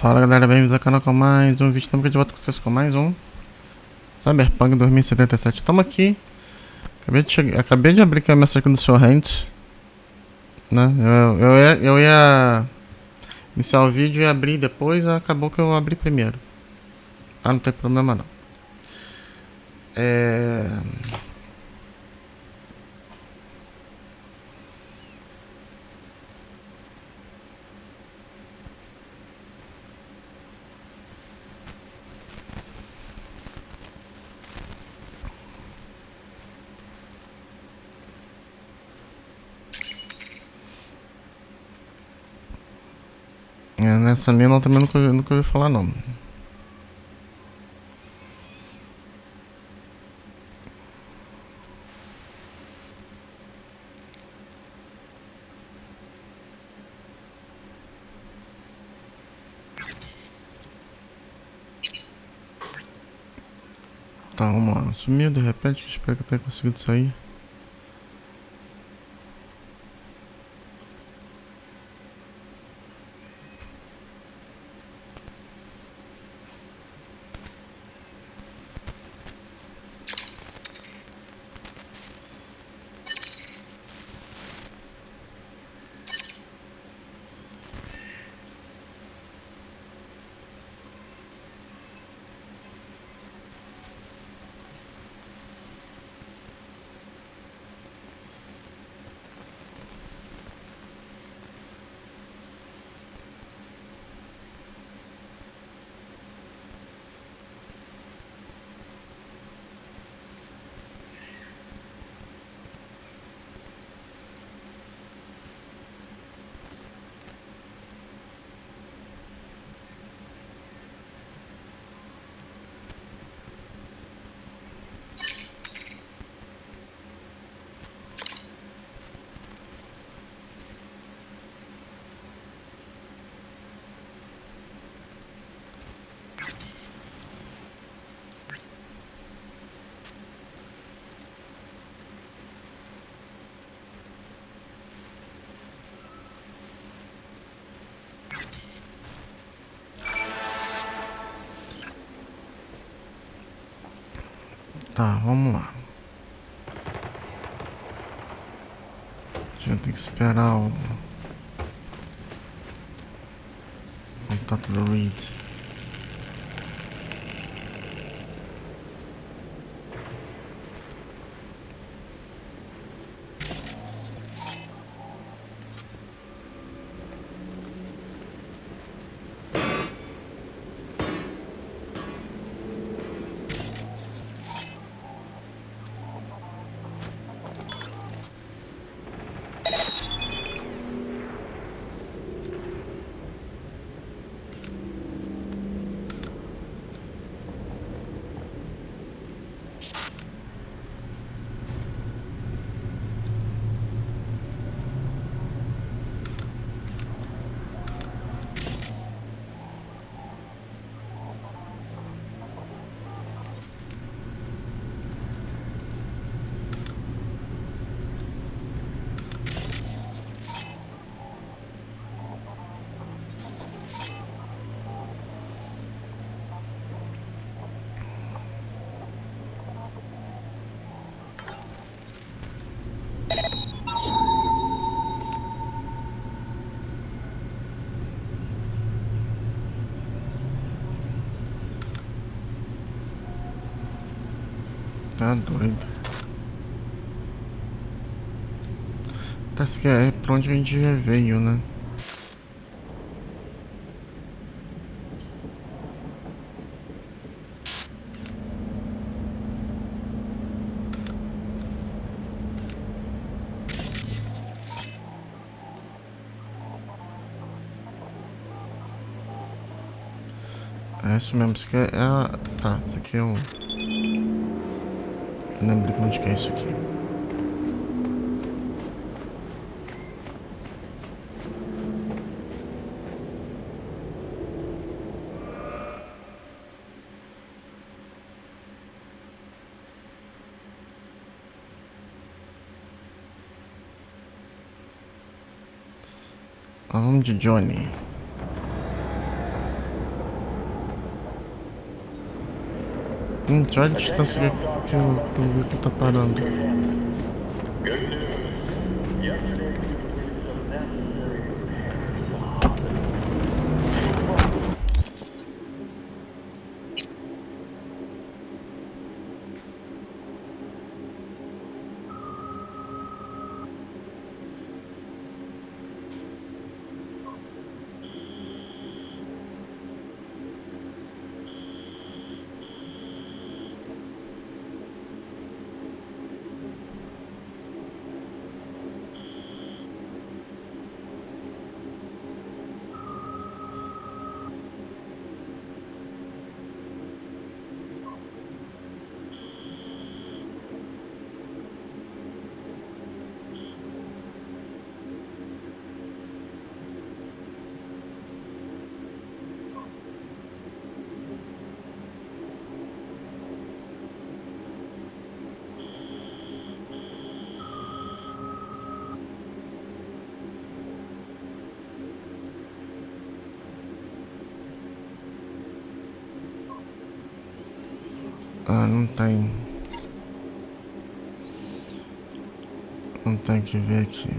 Fala galera, bem-vindos ao canal com mais um vídeo. Estamos aqui de volta com vocês com mais um Cyberpunk 2077. Estamos aqui. Acabei de abrir aqui a mensagem do seu Hands, né? Eu ia iniciar o vídeo e abrir depois, acabou que eu abri primeiro. Não tem problema não. Nessa linha eu também nunca ouvi falar não. Tá, vamos lá. Sumiu de repente, espero que eu tenha conseguido sair. Tá, vamos lá. Já tem que esperar o contato do read. Tá doido. Tá, isso aqui é pra onde a gente já veio, né? É isso mesmo, isso aqui é a... Tá, isso aqui é o... Não lembro onde que é isso aqui. Vamos de Johnny. Olha a distância que o Wiki tá parando. Ah, não tem. Não tem que ver aqui.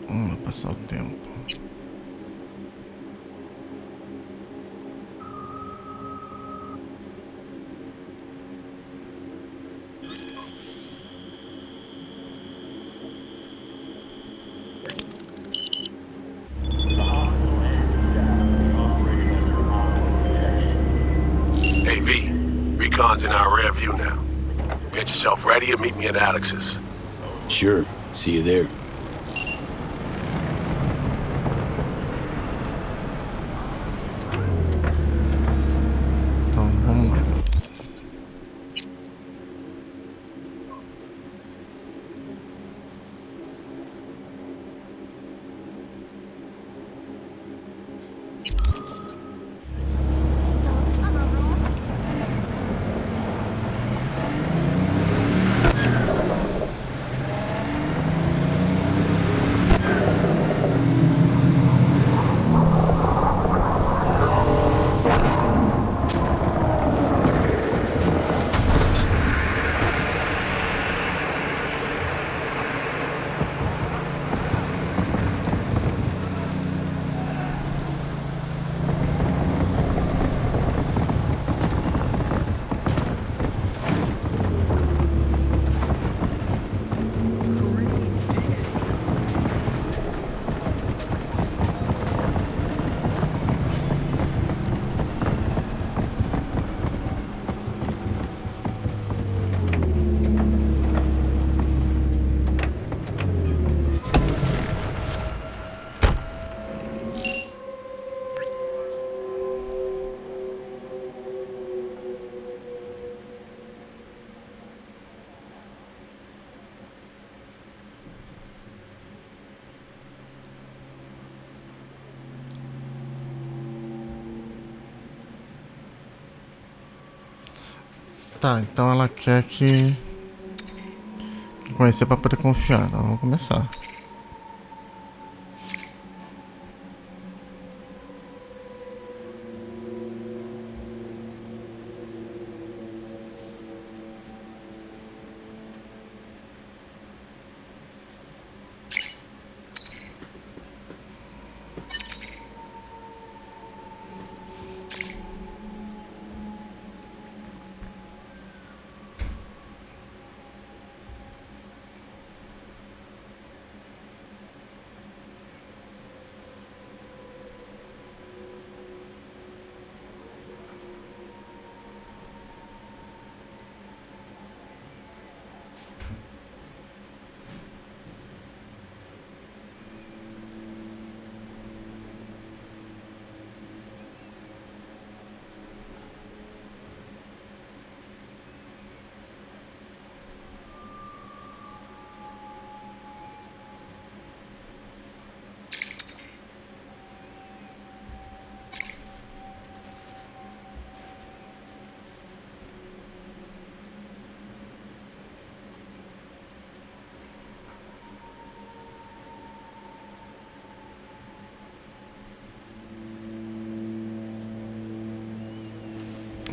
Vamos passar o tempo. Hey V, Recon's in our rear view now. Get yourself ready and meet me at Alex's. Sure, see you there. Então, vamos lá. Tá, então ela quer que conhecer pra poder confiar. Então vamos começar.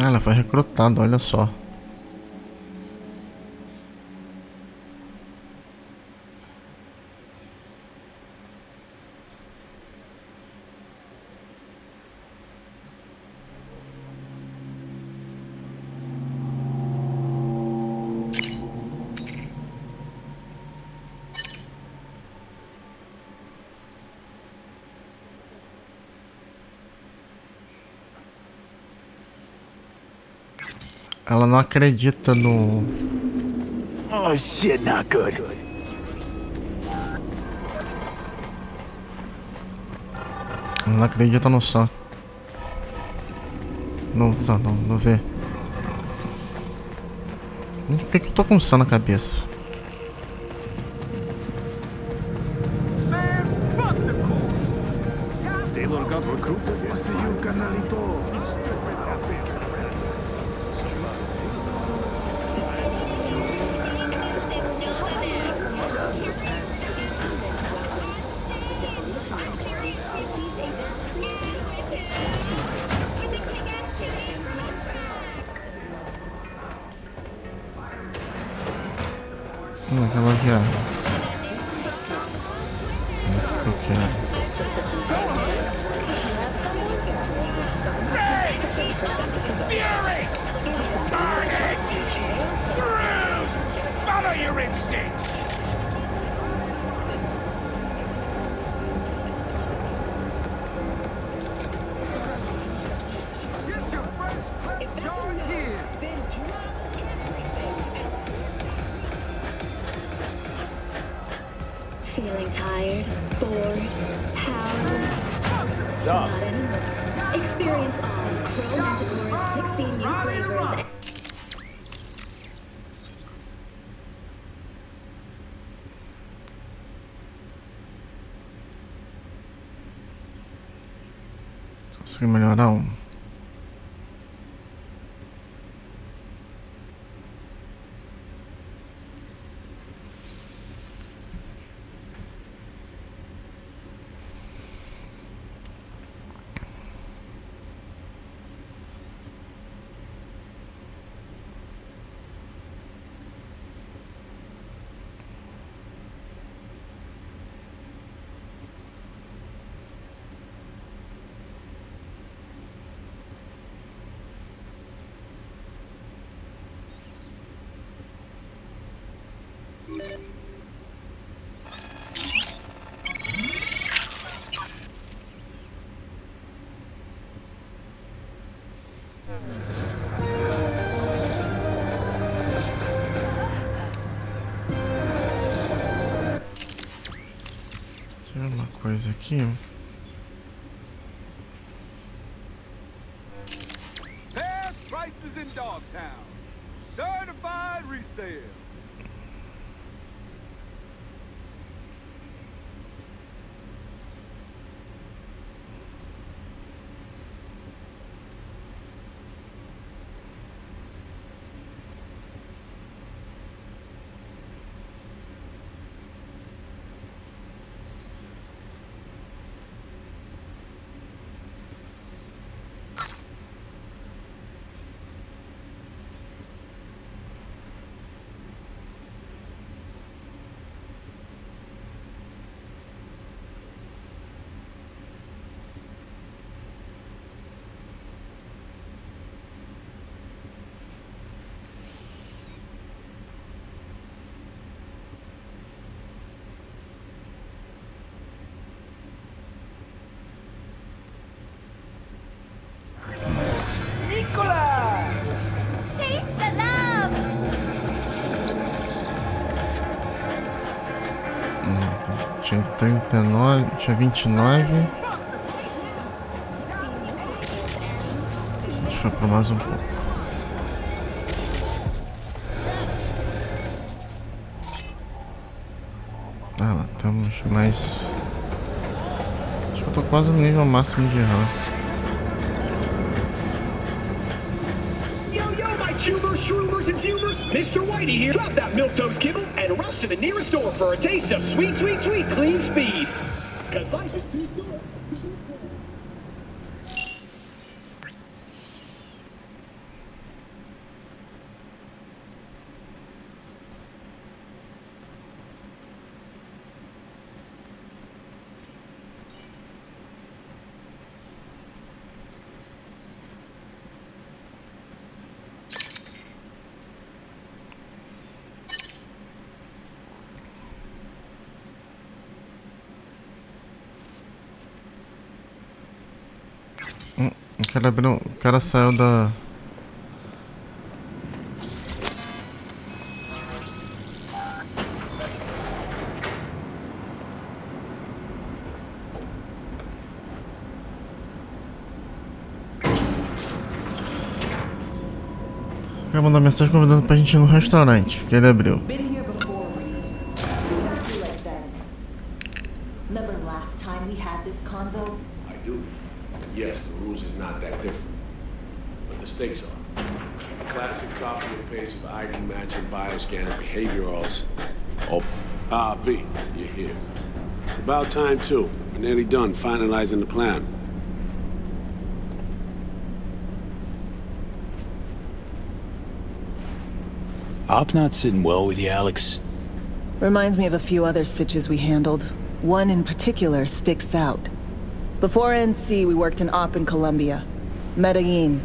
Ah, ela foi recrutada, olha só. Ela não acredita no... Oh shit, not good. Ela não acredita no Sam. No Sam, não, no V. Por que eu tô com o Sam na cabeça? Aquela viagem. Eu quero. Feeling tired, bored, powerless? Not anymore. Experience all Pro Manticore's 16 new flavors. Consegui melhorar um. Uma coisa aqui. Best prices in Dogtown. Certified resale. Tinha 39, tinha 29. Deixa eu para mais um pouco. Ah, lá temos mais. Acho que eu tô quase no nível máximo de RAM. Mr. Whitey here. Drop that milquetoast kibble and rush to the nearest store for a taste of sweet, sweet, sweet clean speed. 'Cause life is too short. O cara abriu. O cara saiu da. O cara mandou mensagem convidando pra gente ir no restaurante que ele abriu. Been here before, Reed. Exactly like that. Remember last time we had this convo? I do. Yes, the rules is not that different. But the stakes are. Classic copy and paste of ID matching, bioscan, behaviorals. Oh, V, you're here. It's about time, too. We're nearly done finalizing the plan. Op not sitting well with you, Alex. Reminds me of a few other stitches we handled. One in particular sticks out. Before NC, we worked in Op in Colombia. Medellin.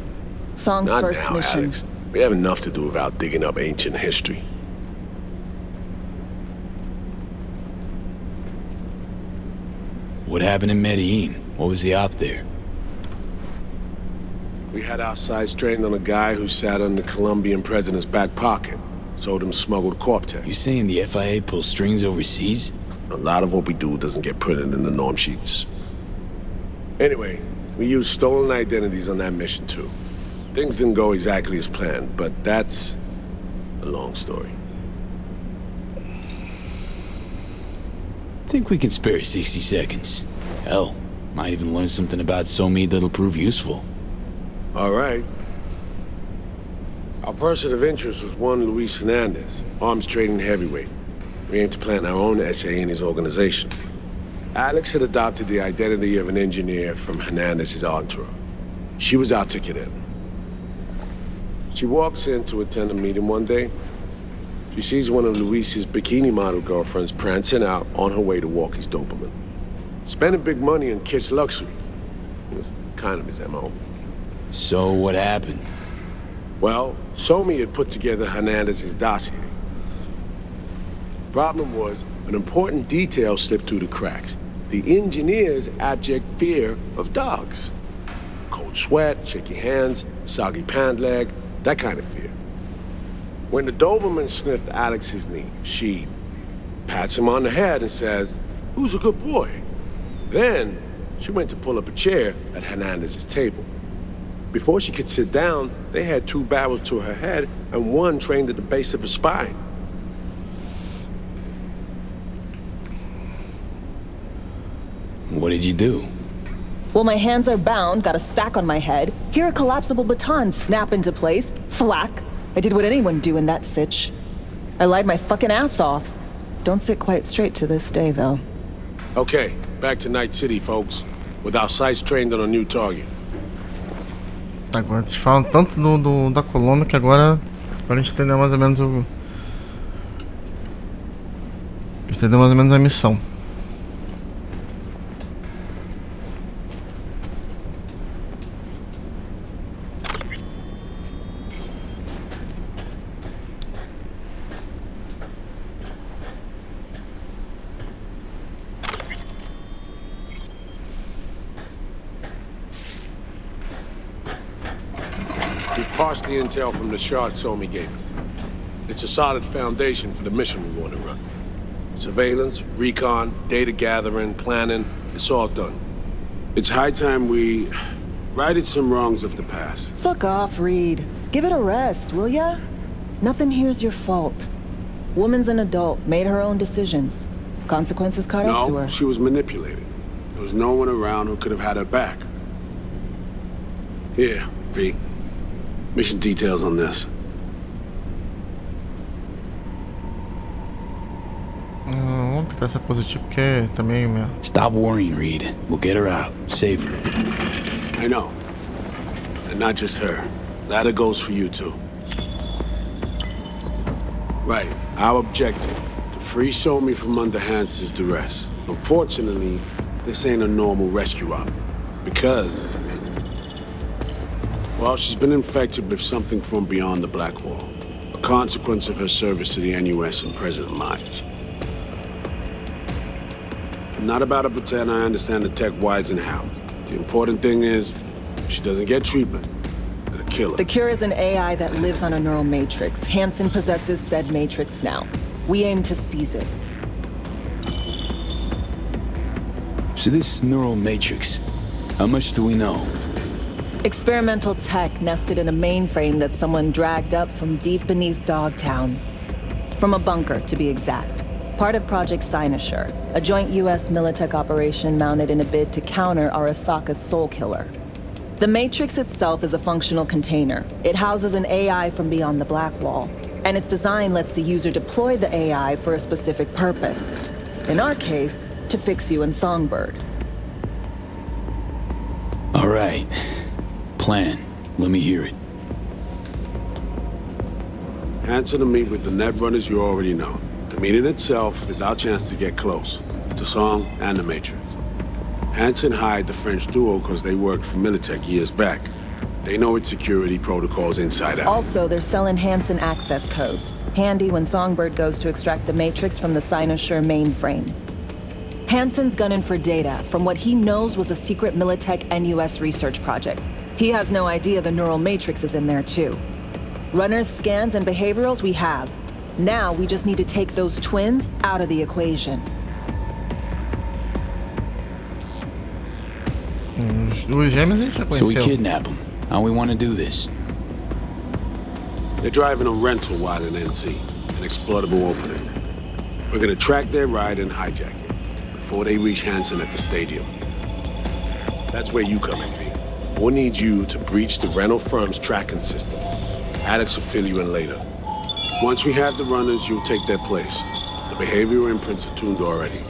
Song's Not first now, mission. Alex. We have enough to do without digging up ancient history. What happened in Medellin? What was the op there? We had our sights trained on a guy who sat on the Colombian president's back pocket. Sold him smuggled Corp-Tech. You saying the FIA pulls strings overseas? A lot of what we do doesn't get printed in the norm sheets. Anyway, we used stolen identities on that mission too. Things didn't go exactly as planned, but that's a long story. Think we can spare 60 seconds. Hell, might even learn something about Somi that'll prove useful. All right. Our person of interest was one Luis Hernandez, arms trading heavyweight. We aim to plant our own SA in his organization. Alex had adopted the identity of an engineer from Hernandez's entourage. She was our ticket in. She walks in to attend a meeting one day. She sees one of Luis's bikini model girlfriends prancing out on her way to walk his Doberman. Spending big money on kitsch luxury. It was kind of his MO. So what happened? Well, Somi had put together Hernandez's dossier. Problem was, an important detail slipped through the cracks. The engineer's abject fear of dogs. Cold sweat, shaky hands, soggy pant leg, that kind of fear. When the Doberman sniffed Alex's knee, she pats him on the head and says, "Who's a good boy?" Then, she went to pull up a chair at Hernandez's table. Before she could sit down, they had two barrels to her head and one trained at the base of her spine. What did you do? Well, my hands are bound, got a sack on my head. Here a collapsible baton snap into place. Thwack. I did what anyone do in that sitch. I lied my fucking ass off. Don't sit quite straight to this day, though. Okay, back to Night City, folks. With our sights trained on a new target. Agora eles falam tanto da Colômbia que agora a gente entender mais ou menos o. Entender mais ou menos a missão. We've parsed the intel from the shard Somi gave us. It's a solid foundation for the mission we want to run. Surveillance, recon, data gathering, planning, it's all done. It's high time we righted some wrongs of the past. Fuck off, Reed. Give it a rest, will ya? Nothing here's your fault. Woman's an adult, made her own decisions. Consequences caught up to her. No, she was manipulated. There was no one around who could have had her back. Here, V. Mission details on this. Vamos tentar ser positivo porque também meu. Stop worrying, Reed. We'll get her out. Save her. I know. And not just her. Ladder goes for you too. Right. Our objective. To free Somi from under Hans's duress. Unfortunately, this ain't a normal rescue op. Because... well, she's been infected with something from beyond the Black Wall. A consequence of her service to the NUS and President Myers. I'm not about to pretend I understand the tech whys and hows. The important thing is, If she doesn't get treatment, it'll kill her. The cure is an AI that lives on a neural matrix. Hansen possesses said matrix now. We aim to seize it. So this neural matrix, how much do we know? Experimental tech nested in a mainframe that someone dragged up from deep beneath Dogtown. From a bunker, to be exact. Part of Project Cynosure, a joint U.S. Militech operation mounted in a bid to counter Arasaka's soul killer. The Matrix itself is a functional container. It houses an AI from beyond the Black Wall, and its design lets the user deploy the AI for a specific purpose. In our case, to fix you and Songbird. All right. Plan. Let me hear it. Hansen to meet with the net runners you already know. The meeting itself is our chance to get close to Song and the Matrix. Hansen hired the French duo because they worked for Militech years back. They know its security protocols inside out. Also, they're selling Hansen access codes. Handy when Songbird goes to extract the Matrix from the Cynosure mainframe. Hansen's gunning for data from what he knows was a secret Militech and US research project. He has no idea the neural matrix is in there too. Runners, scans, and behaviorals we have. Now we just need to take those twins out of the equation. Os gêmeos a gente já So we conheceu. kidnap them. How we want to do this? They're driving a rental while in NT, an exploitable opening. We're gonna track their ride and hijack it before they reach Hansen at the stadium. That's where you come in, V. We'll need you to breach the rental firm's tracking system. Alex will fill you in later. Once we have the runners, you'll take their place. The behavioral imprints are tuned already.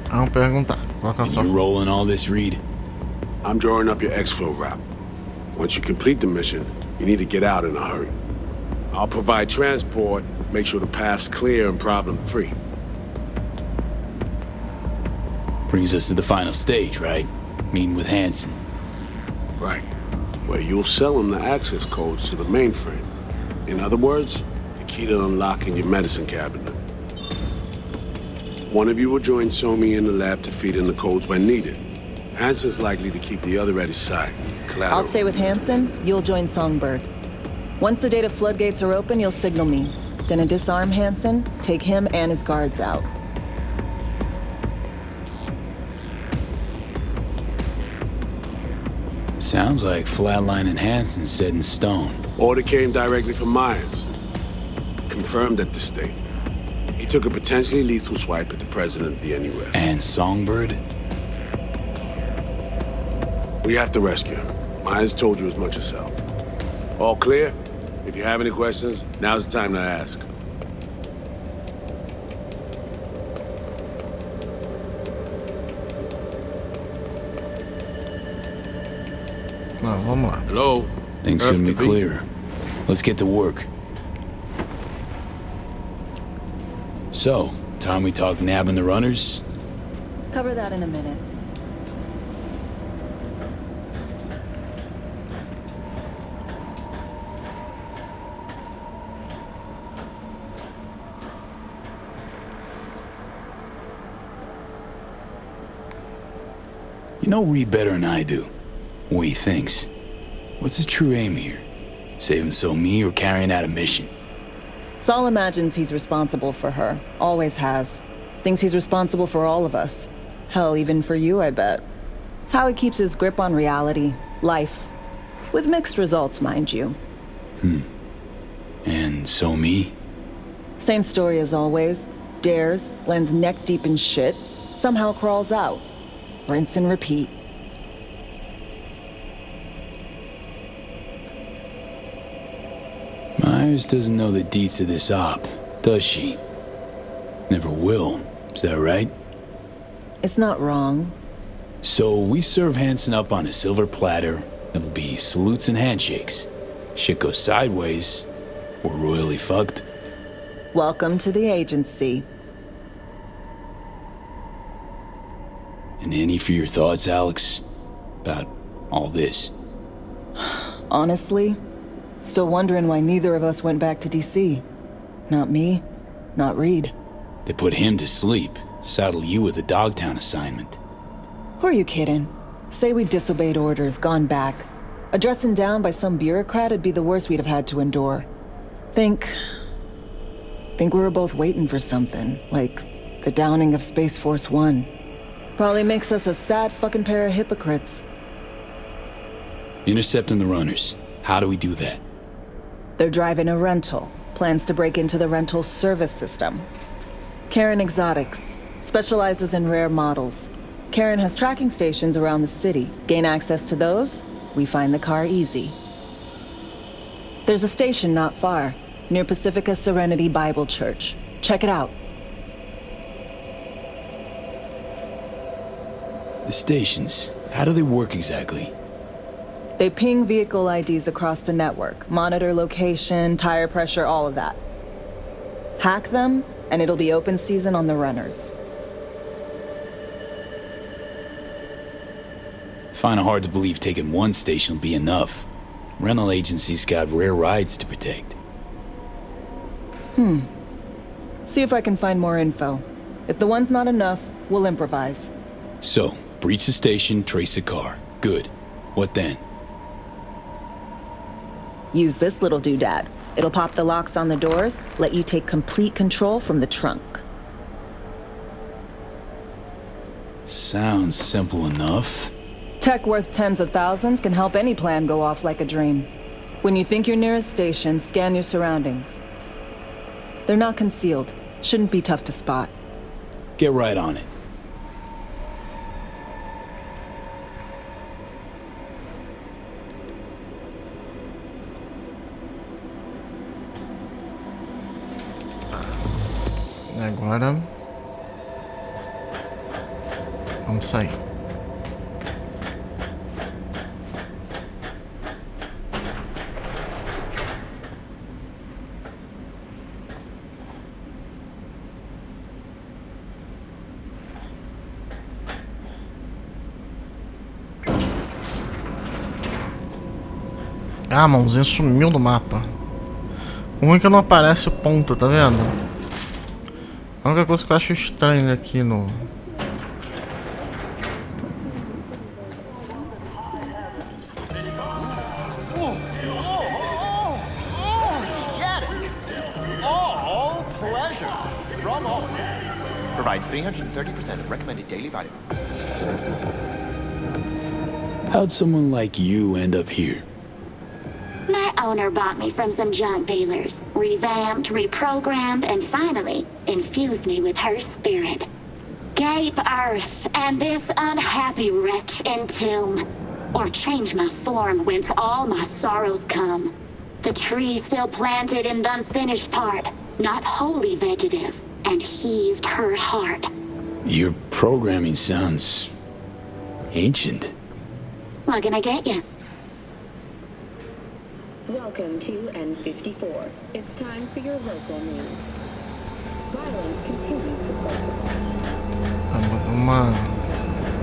Vamos perguntar. Qual que é a sua... You rolling all this, Reed? I'm drawing up your exfil route. Once you complete the mission, you need to get out in a hurry. I'll provide transport, make sure the path's clear and problem-free. Brings us to the final stage, right? Meeting with Hansen. Right. Where you'll sell him the access codes to the mainframe. In other words, the key to unlocking your medicine cabinet. One of you will join Somi in the lab to feed in the codes when needed. Hansen's likely to keep the other at his side. Collateral. I'll stay with Hansen, you'll join Songbird. Once the data floodgates are open, you'll signal me. Gonna disarm Hansen, take him and his guards out. Sounds like flatlining Hansen's set in stone. Order came directly from Myers. Confirmed at the state. He took a potentially lethal swipe at the president of the NUS. And Songbird? We have to rescue him. Myers told you as much yourself. All clear? If you have any questions, now's the time to ask. Não, vamos lá. Hello? Things couldn't be clearer. Let's get to work. So, time we talk nabbing the runners? Cover that in a minute. You know Reed better than I do. What he thinks. What's his true aim here? Saving me or carrying out a mission? Saul imagines he's responsible for her. Always has. Thinks he's responsible for all of us. Hell, even for you, I bet. It's how he keeps his grip on reality. Life. With mixed results, mind you. And me? Same story as always. Dares, lands neck deep in shit, somehow crawls out. Rinse and repeat. Myers doesn't know the deets of this op, does she? Never will. Is that right? It's not wrong. So we serve Hansen up on a silver platter. It'll be salutes and handshakes. Shit goes sideways, we're royally fucked. Welcome to the agency. And any for your thoughts, Alex? About all this? Honestly, still wondering why neither of us went back to DC. Not me, not Reed. They put him to sleep, saddle you with a Dogtown assignment. Who are you kidding? Say we disobeyed orders, gone back. A dressing down by some bureaucrat would be the worst we'd have had to endure. Think we were both waiting for something, like the downing of Space Force One. Probably makes us a sad fucking pair of hypocrites. Intercepting the runners. How do we do that? They're driving a rental. Plans to break into the rental service system. Karen Exotics. Specializes in rare models. Karen has tracking stations around the city. Gain access to those, we find the car easy. There's a station not far, near Pacifica Serenity Bible Church. Check it out. The stations. How do they work exactly? They ping vehicle IDs across the network, monitor location, tire pressure, all of that. Hack them, and it'll be open season on the runners. Find it hard to believe taking one station will be enough. Rental agencies got rare rides to protect. See if I can find more info. If the one's not enough, we'll improvise. So, breach the station, trace the car. Good. What then? Use this little doodad. It'll pop the locks on the doors, let you take complete control from the trunk. Sounds simple enough. Tech worth tens of thousands can help any plan go off like a dream. When you think you're near a station, scan your surroundings. They're not concealed. Shouldn't be tough to spot. Get right on it. Agora vamos sair. Ah, mãozinha sumiu do mapa. O ruim é que não aparece o ponto, tá vendo? A única coisa que eu acho estranha aqui no... Provides 330% of recommended daily value. How'd someone like you end up here? My owner bought me from some junk dealers, revamped, reprogrammed, and finally infused me with her spirit. Gape earth and this unhappy wretch entomb, or change my form whence all my sorrows come. The tree still planted in the unfinished part, not wholly vegetative, and heaved her heart. Your programming sounds ancient. What can I get you? Welcome to N54. It's time for your local news. Violence continues to focus.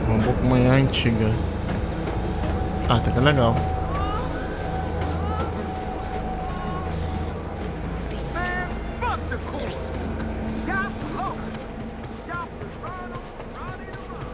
Um pouco manhã antiga. Ah, tá que legal. Man, fuck the course. Shop local. Shop with Ronald, Ronnie the Run.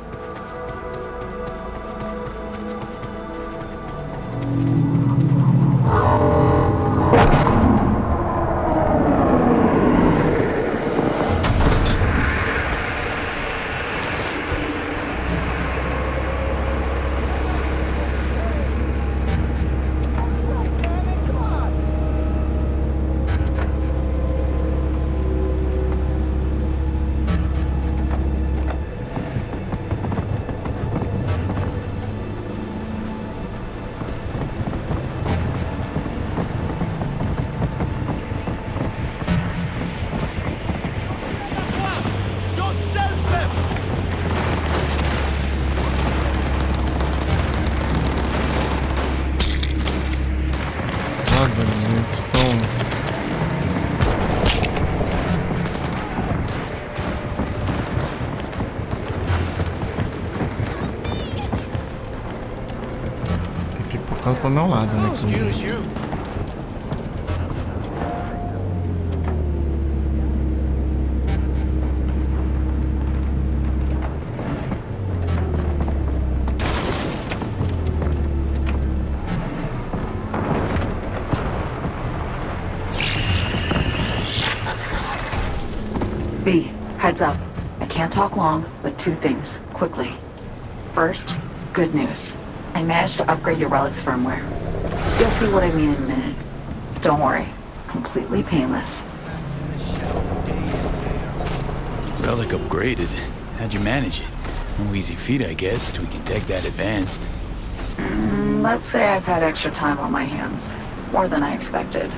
Pro meu lado, né? Excuse you. B, heads up. I can't talk long, but 2 things, quickly. First, good news. I managed to upgrade your relic's firmware. You'll see what I mean in a minute. Don't worry, completely painless. Relic upgraded. How'd you manage it? No easy feat, I guess, till we can take that advanced. Let's say I've had extra time on my hands. More than I expected.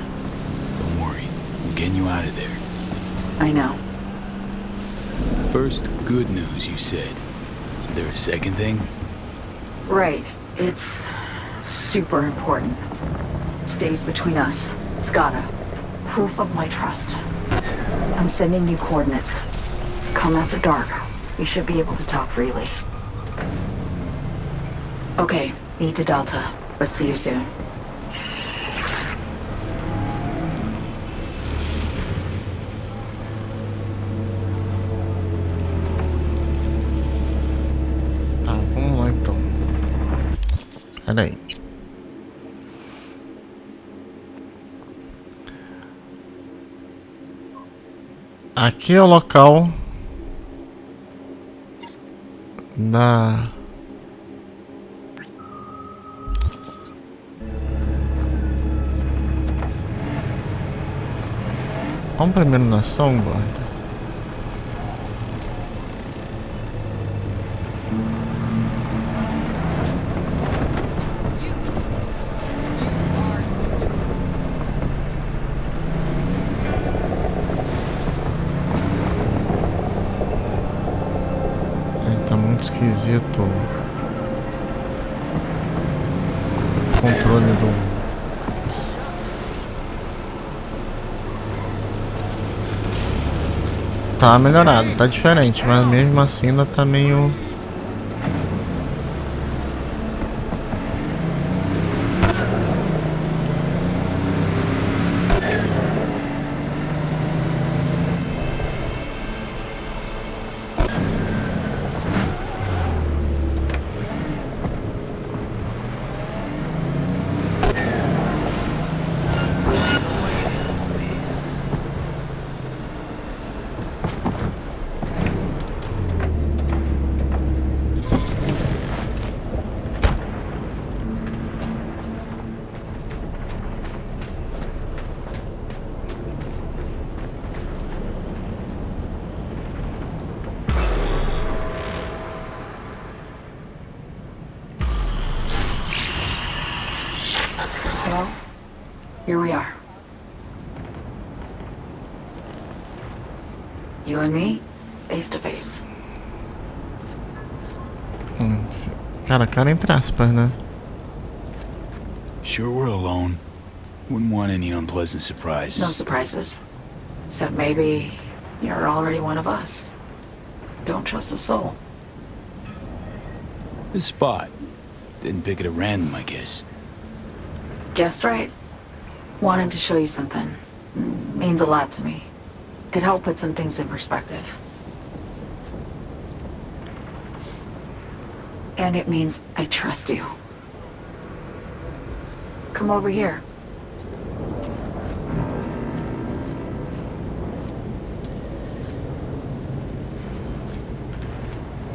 Don't worry, we're getting you out of there. I know. First, good news, you said. Is there a second thing? Right. It's super important. Stays between us. It's gotta. Proof of my trust. I'm sending you coordinates. Come after dark. We should be able to talk freely. Okay, E to Delta. But see you soon. Tá, vamos lá então. Pera aí. Aqui é o local da... Vamos primeiro na sombra. Ele tá muito esquisito. O controle do... Tá melhorado, tá diferente, mas mesmo assim ainda tá meio... Well, here we are. You and me, face to face. Cara entre aspas, né? Sure we're alone. Wouldn't want any unpleasant surprises. No surprises. Except maybe you're already one of us. Don't trust a soul. This spot. Didn't pick it at random, I guess. Guessed right. Wanted to show you something. Means a lot to me. Could help put some things in perspective. And it means I trust you. Come over here.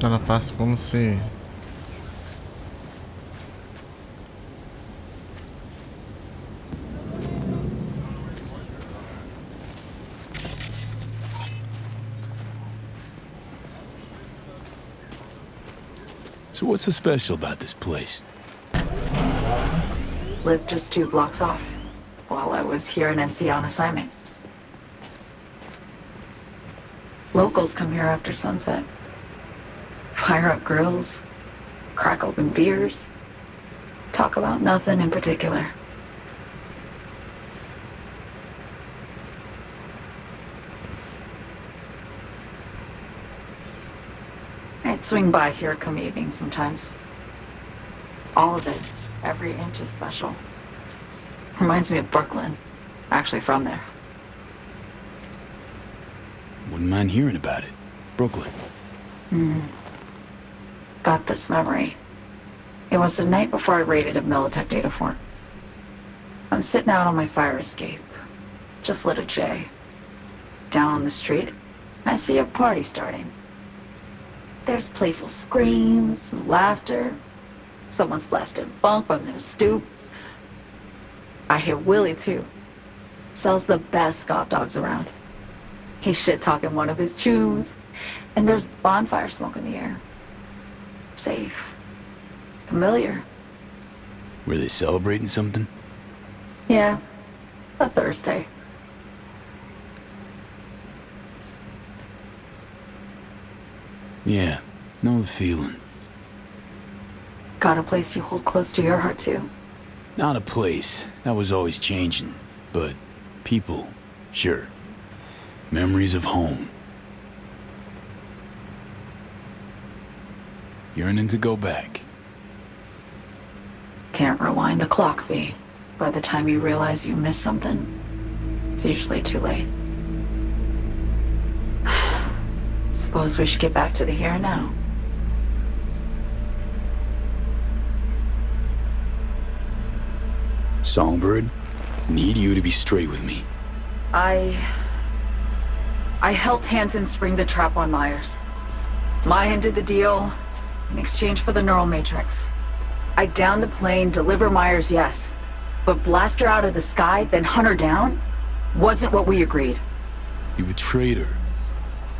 Ela passa como se... So what's so special about this place? Lived just 2 blocks off while I was here in NC on assignment. Locals come here after sunset. Fire up grills, crack open beers, talk about nothing in particular. I'd swing by here come evening sometimes. All of it, every inch is special. Reminds me of Brooklyn. Actually from there. Wouldn't mind hearing about it. Brooklyn. Got this memory. It was the night before I raided a Militech data fort. I'm sitting out on my fire escape. Just lit a J. Down on the street, I see a party starting. There's playful screams and laughter. Someone's blasting funk from their stoop. I hear Willie, too. Sells the best Scott dogs around. He's shit-talking one of his chooms. And there's bonfire smoke in the air. Safe. Familiar. Were they celebrating something? Yeah. A Thursday. Yeah, know the feeling. Got a place you hold close to your heart, too? Not a place. That was always changing. But people, sure. Memories of home. Yearning to go back. Can't rewind the clock, V. By the time you realize you missed something, it's usually too late. Suppose we should get back to the here and now. Songbird, need you to be straight with me. I helped Hansen spring the trap on Myers. Mayan did the deal in exchange for the neural matrix. I downed the plane, deliver Myers, yes. But blast her out of the sky, then hunt her down? Wasn't what we agreed. You betrayed her.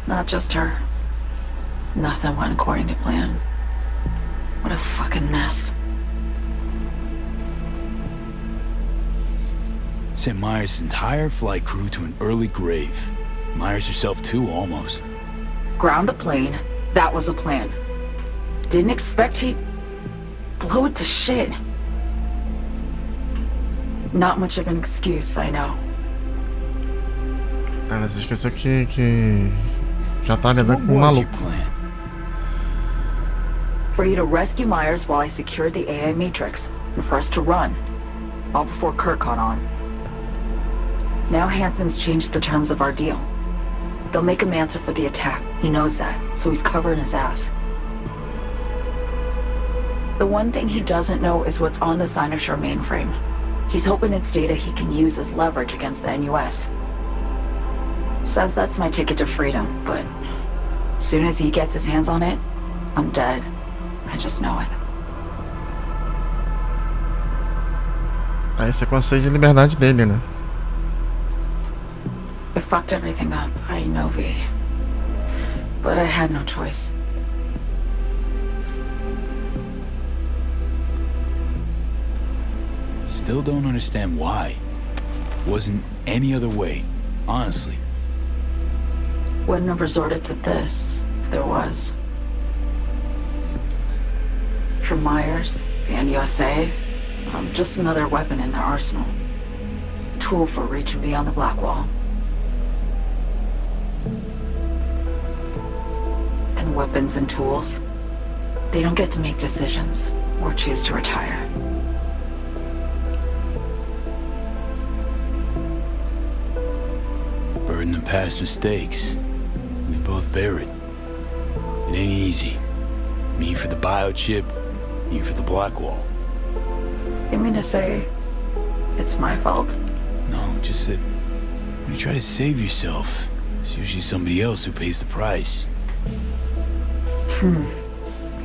Not just her. Nothing went according to plan. What a fucking mess. Sent Myers' entire flight crew to an early grave. Myers herself too, almost. Ground the plane, that was the plan. Didn't expect he'd blow it to shit. Not much of an excuse, I know. Ela se esqueceu que ela tá So lidando what com um was your maluco. plan? For you to rescue Myers while I secured the AI matrix, and for us to run. All before Kurt caught on. Now Hansen's changed the terms of our deal. They'll make him answer for the attack. He knows that, so he's covering his ass. The one thing he doesn't know is what's on the Cynosure mainframe. He's hoping it's data he can use as leverage against the NUS. Says that's my ticket to freedom, but soon as he gets his hands on it, I'm dead. I just know it. Aí você concede a liberdade dele, né? It fucked everything up, I know, V. But I had no choice. Still don't understand why. Wasn't any other way, honestly. Wouldn't have resorted to this, if there was. For Myers, the NUSA, I'm just another weapon in their arsenal. Tool for reaching beyond the black wall. And weapons and tools, they don't get to make decisions or choose to retire. Burden of past mistakes. We both bear it. It ain't easy. Me for the biochip, you for the black wall. You mean to say it's my fault? No, just that when you try to save yourself, it's usually somebody else who pays the price.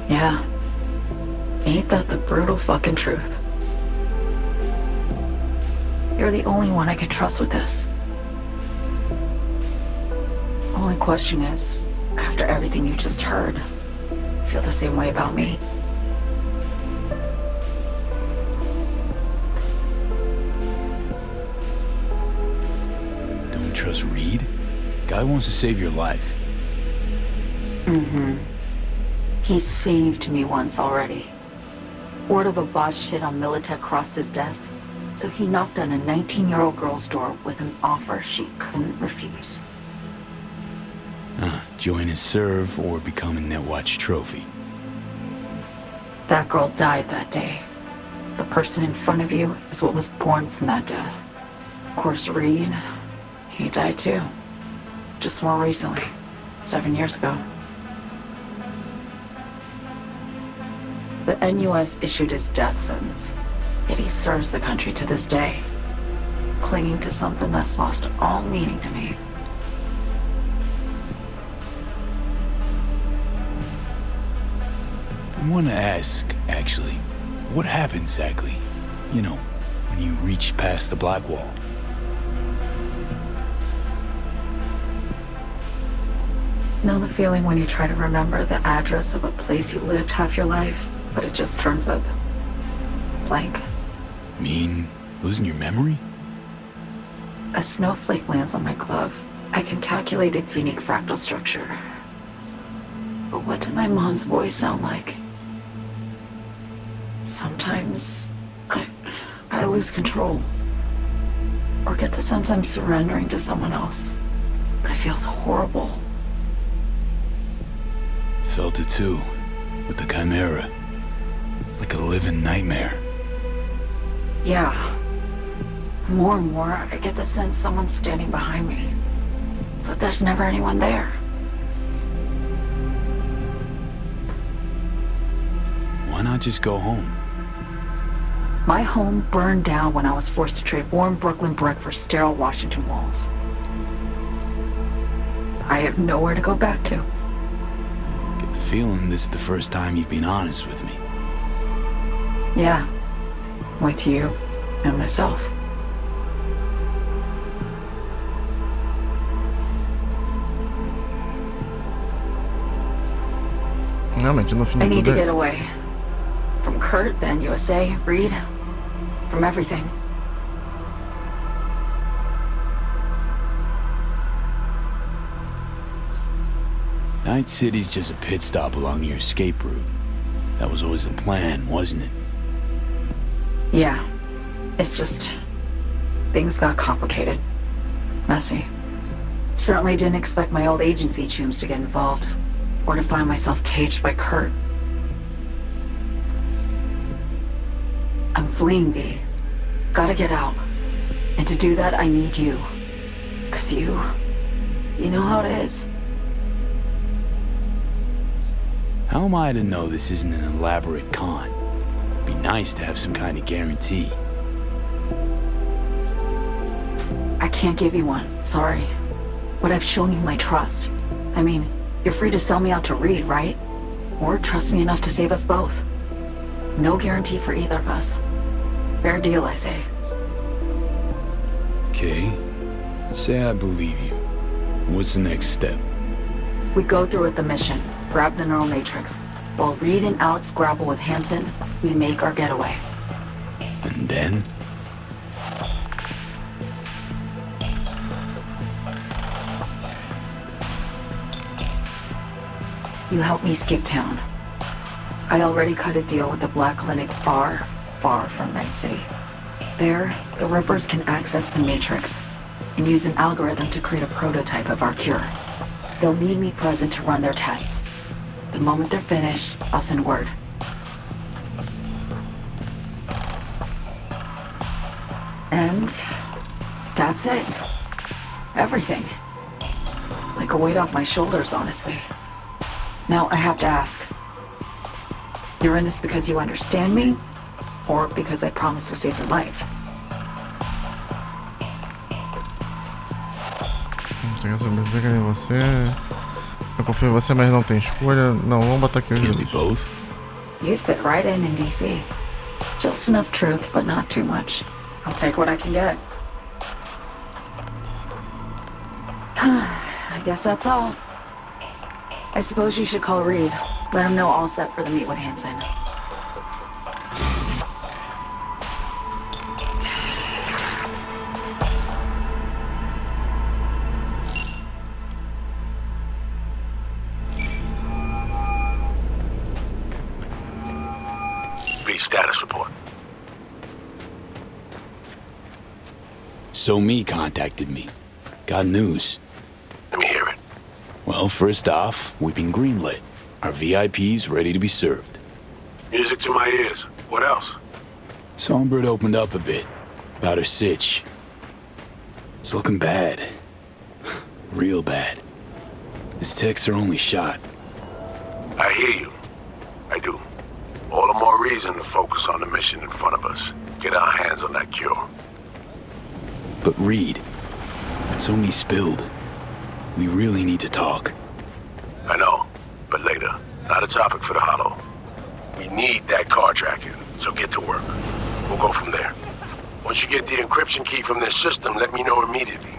Yeah. Ain't that the brutal fucking truth? You're the only one I can trust with this. Only question is, after everything you just heard, feel the same way about me? Don't trust Reed? Guy wants to save your life. He saved me once already. Word of a boss shit on Militech crossed his desk, so he knocked on a 19-year-old girl's door with an offer she couldn't refuse. Join and serve or become a Netwatch trophy. That girl died that day. The person in front of you is what was born from that death. Of course, Reed, he died too. Just more recently, 7 years ago. The NUS issued his death sentence, yet he serves the country to this day, clinging to something that's lost all meaning to me. I want to ask, actually, what happened exactly? You know, when you reached past the black wall. Know the feeling when you try to remember the address of a place you lived half your life, but it just turns up blank? Mean losing your memory? A snowflake lands on my glove. I can calculate its unique fractal structure. But what did my mom's voice sound like? Sometimes I lose control. Or get the sense I'm surrendering to someone else. But it feels horrible. Felt it too, with the Chimera. Like a living nightmare. Yeah. More and more, I get the sense someone's standing behind me. But there's never anyone there. Why not just go home? My home burned down when I was forced to trade warm Brooklyn brick for sterile Washington walls. I have nowhere to go back to. Get the feeling this is the first time you've been honest with me. Yeah. With you and myself. Realmente, no fim I de need tudo to get away. From Kurt, then USA, Reed. From everything. Night City's just a pit stop along your escape route. That was always the plan, wasn't it? Yeah. It's just... things got complicated. Messy. Certainly didn't expect my old agency chooms to get involved. Or to find myself caged by Kurt. I'm fleeing, V. Gotta get out. And to do that, I need you. 'Cause you know how it is. How am I to know this isn't an elaborate con? It'd be nice to have some kind of guarantee. I can't give you one, sorry. But I've shown you my trust. I mean, you're free to sell me out to Reed, right? Or trust me enough to save us both. No guarantee for either of us. Fair deal, I say. Okay. Say I believe you. What's the next step? We go through with the mission, grab the neural matrix. While Reed and Alex grapple with Hansen, we make our getaway. And then? You help me skip town. I already cut a deal with the Black Clinic far, far from Night City. There, the Rippers can access the Matrix and use an algorithm to create a prototype of our cure. They'll need me present to run their tests. The moment they're finished, I'll send word. And that's it. Everything. Like a weight off my shoulders, honestly. Now I have to ask. You're in this because you understand me? Or because I promised to save your life? Tenho certeza que nem você. Eu confio em você, mas não tem escolha. Não, vamos botar aqui os Can't be dois. both. You'd fit right in DC. Just enough truth, but not too much. I'll take what I can get. I guess that's all. I suppose you should call Reed. Let him know all set for the meet with Hansen. B, status report. So Me contacted me. Got news. Let me hear it. Well, first off, we've been greenlit. Our VIPs ready to be served. Music to my ears. What else? Songbird opened up a bit about her sitch. It's looking bad. Real bad. His tech's her only shot. I hear you. I do. All the more reason to focus on the mission in front of us. Get our hands on that cure. But Reed, that's So Me spilled. We really need to talk. I know, but later. Not a topic for the Hollow. We need that car tracking, so get to work. We'll go from there. Once you get the encryption key from this system, let me know immediately.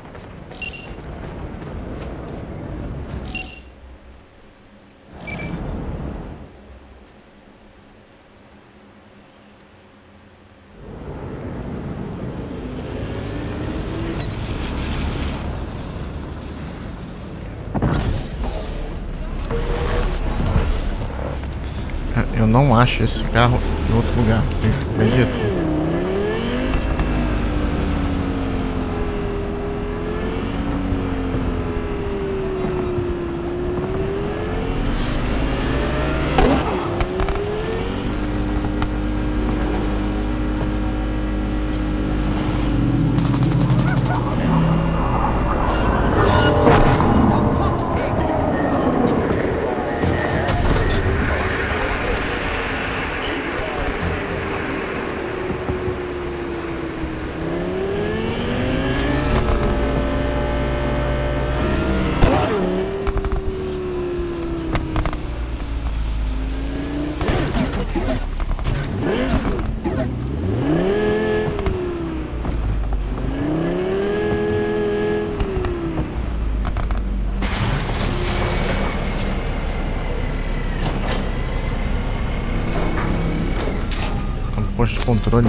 Eu não acho esse carro em outro lugar, você acredita? Posto de controle.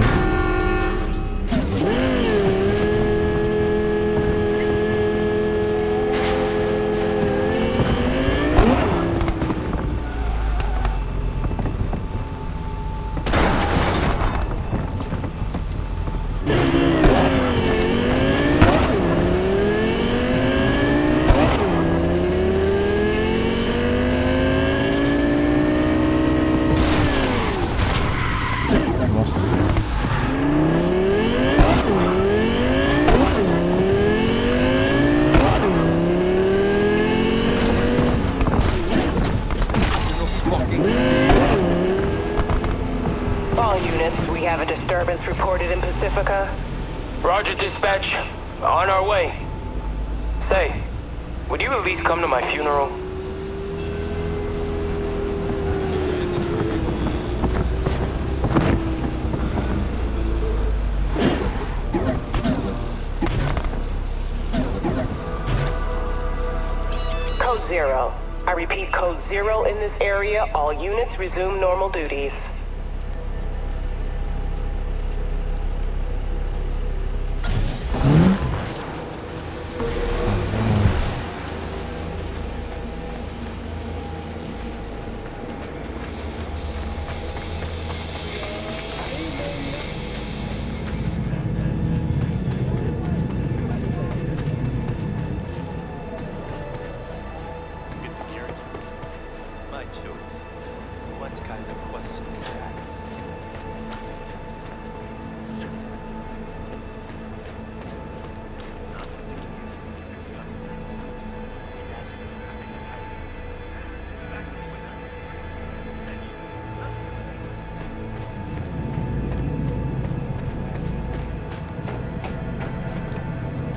Reported in Pacifica. Roger, dispatch. On our way. Say, would you at least come to my funeral? Code 0. I repeat, code 0 in this area. All units resume normal duties.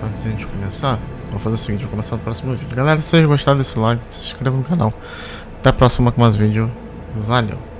Antes de a gente começar, vou fazer o seguinte, vou começar no próximo vídeo. Galera, se vocês gostaram desse like, se inscreva no canal. Até a próxima com mais vídeo. Valeu!